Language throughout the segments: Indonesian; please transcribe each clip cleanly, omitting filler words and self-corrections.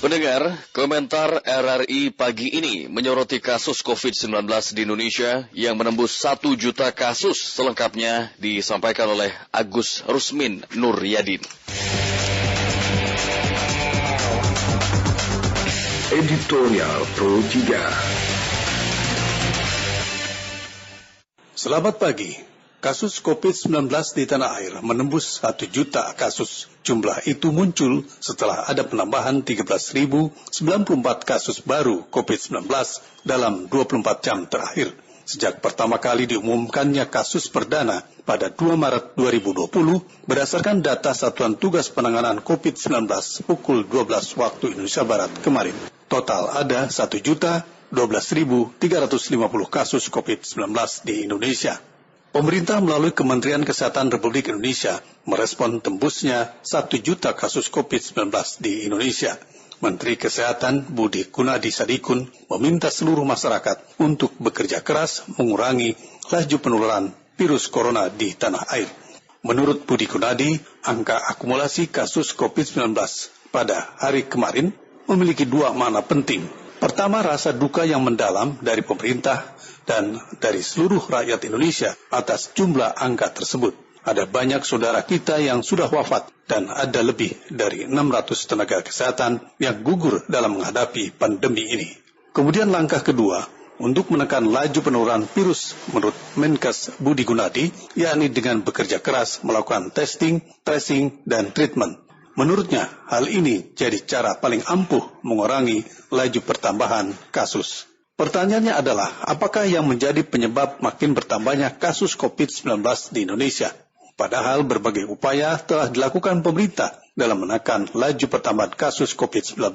Pendengar, komentar RRI pagi ini menyoroti kasus COVID-19 di Indonesia yang menembus 1 juta kasus. Selengkapnya disampaikan oleh Agus Rusmin Nuryadin. Editorial Pro 3. Selamat pagi. Kasus COVID-19 di tanah air menembus 1 juta kasus. Jumlah itu muncul setelah ada penambahan 13.094 kasus baru COVID-19 dalam 24 jam terakhir. Sejak pertama kali diumumkannya kasus perdana pada 2 Maret 2020, berdasarkan data Satuan Tugas Penanganan COVID-19 pukul 12 waktu Indonesia Barat kemarin. Total ada 1.012.350 kasus COVID-19 di Indonesia. Pemerintah melalui Kementerian Kesehatan Republik Indonesia merespon tembusnya 1 juta kasus COVID-19 di Indonesia. Menteri Kesehatan Budi Gunadi Sadikin meminta seluruh masyarakat untuk bekerja keras mengurangi laju penularan virus corona di tanah air. Menurut Budi Gunadi, angka akumulasi kasus COVID-19 pada hari kemarin memiliki 2 makna penting. Pertama, rasa duka yang mendalam dari pemerintah dan dari seluruh rakyat Indonesia atas jumlah angka tersebut. Ada banyak saudara kita yang sudah wafat dan ada lebih dari 600 tenaga kesehatan yang gugur dalam menghadapi pandemi ini. Kemudian langkah kedua, untuk menekan laju penularan virus menurut Menkes Budi Gunadi, yakni dengan bekerja keras melakukan testing, tracing, dan treatment. Menurutnya, hal ini jadi cara paling ampuh mengurangi laju pertambahan kasus. Pertanyaannya adalah, apakah yang menjadi penyebab makin bertambahnya kasus COVID-19 di Indonesia? Padahal berbagai upaya telah dilakukan pemerintah dalam menekan laju pertambahan kasus COVID-19,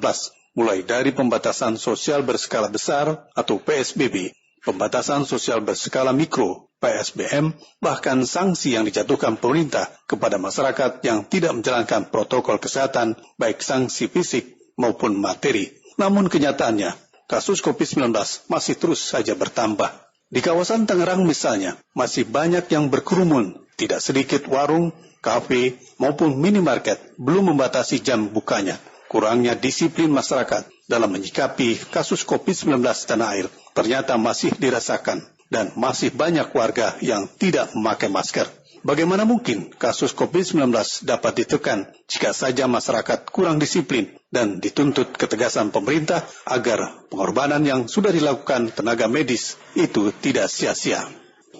mulai dari pembatasan sosial berskala besar atau PSBB, pembatasan sosial berskala mikro, PSBM, bahkan sanksi yang dijatuhkan pemerintah kepada masyarakat yang tidak menjalankan protokol kesehatan, baik sanksi fisik maupun materi. Namun kenyataannya, kasus COVID-19 masih terus saja bertambah. Di kawasan Tangerang misalnya, masih banyak yang berkerumun. Tidak sedikit warung, kafe, maupun minimarket belum membatasi jam bukanya. Kurangnya disiplin masyarakat dalam menyikapi kasus COVID-19 tanah air ternyata masih dirasakan. Dan masih banyak warga yang tidak memakai masker. Bagaimana mungkin kasus COVID-19 dapat ditekan jika saja masyarakat kurang disiplin dan dituntut ketegasan pemerintah agar pengorbanan yang sudah dilakukan tenaga medis itu tidak sia-sia.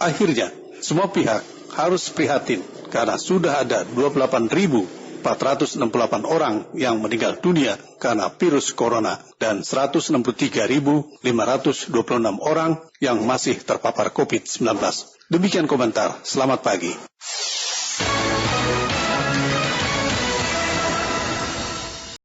Akhirnya, semua pihak harus prihatin karena sudah ada 28.468 orang yang meninggal dunia karena virus corona dan 163.526 orang yang masih terpapar COVID-19. Demikian komentar. Selamat pagi.